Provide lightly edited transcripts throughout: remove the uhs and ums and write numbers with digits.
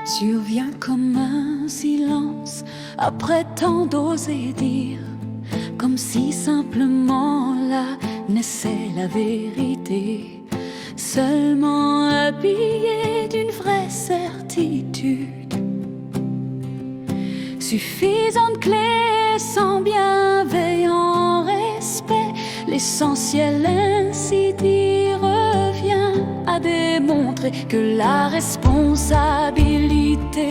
Survient comme un silence après tant d'oser dire, comme si simplement là naissait la vérité, seulement habillée d'une vraie certitude, suffisante clé sans bienveillant respect. L'essentiel ainsi dit revient à démontrer que la responsabilité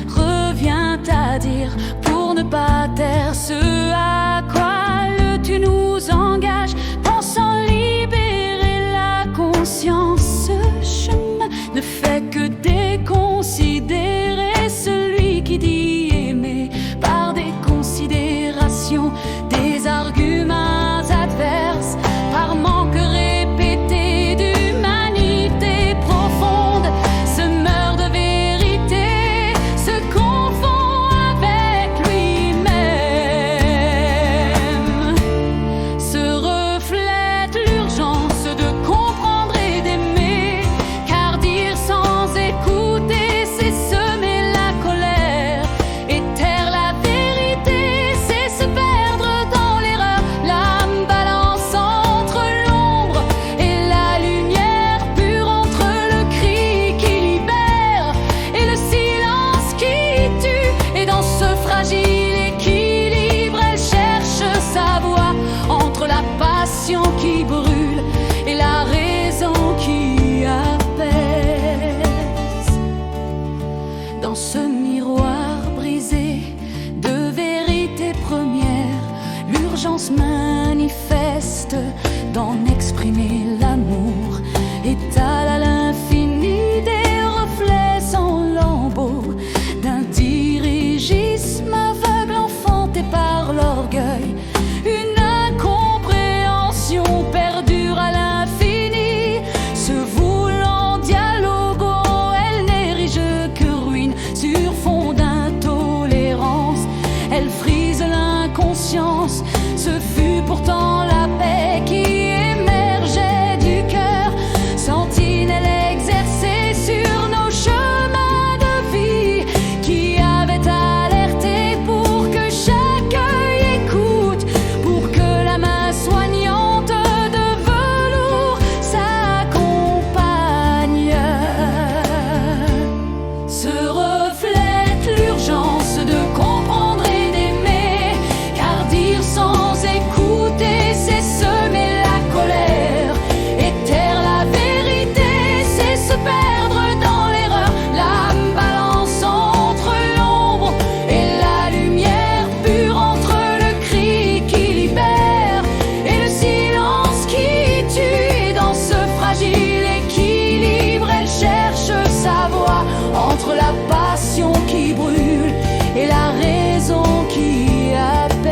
revient à dire pour ne pas taire ce à quoi le tu nous engage, pensant libérer la conscience. Ce chemin ne fait que déconsidérer celui qui dit aimer par des considérations, des arguments adverses, par manque répété d'humanité profonde, se meurt de vérité, se confond avec lui-même, se reflète l'urgence de comprendre et d'aimer, car dire sans écouter, c'est semer la colère, et taire la vérité, c'est se perdre dans l'erreur, l'âme balance entre l'ombre et la lumière pure, entre le cri qui libère et le silence qui tue. Et dans ce fragile équilibre, elle cherche sa voie, entre la passion qui brûle et la raison qui apaise. Dans ce miroir brisé de vérité première, l'urgence manifeste d'en exprimer l'amour, étale à l'infini des reflets sans lambeaux, d'un dirigisme aveugle enfanté par l'orgueil, une incompréhension perdure à l'infini, se voulant dialogo, elle n'érige que ruine sur fond d'intolérance, elle frise l'inconscience. Ce fut pourtant la paix qui émergeait du cœur, sentinelle exercée sur nos chemins de vie, qui avait alerté pour que chaque œil écoute, pour que la main soignante de velours s'accompagne. Se reflète l'urgence de comprendre et d'aimer, car dire sans écouter, c'est semer la colère, et taire la vérité, c'est se perdre dans l'erreur, l'âme balance entre l'ombre et la lumière pure, entre le cri qui libère et le silence qui tue. Et dans ce fragile équilibre, elle cherche sa voie, entre la passion qui brûle et la raison qui apaise.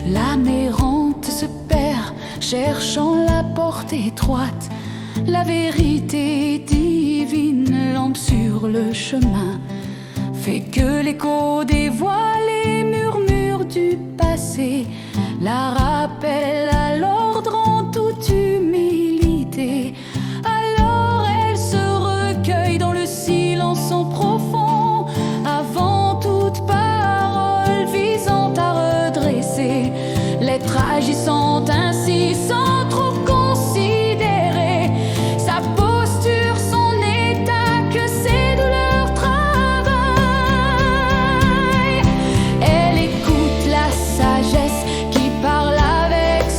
L'âme errante se perd, cherchant la porte étroite, la vérité divine, lampe sur le chemin, fait que l'écho des voix, les murmures du passé, la rappelle à l'ordre en toute humilité. Alors elle se recueille dans le silence en profond, avant toute parole visant à redresser l'être, agissant ainsi sans trop considérer sa posture, son état, que ses douleurs travaillent. Elle écoute la sagesse qui parle avec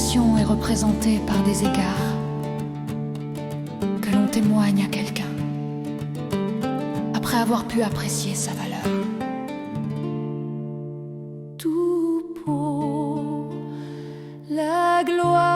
l'émotion est représentée par des égards que l'on témoigne à quelqu'un après avoir pu apprécier sa valeur. Tout pour la gloire.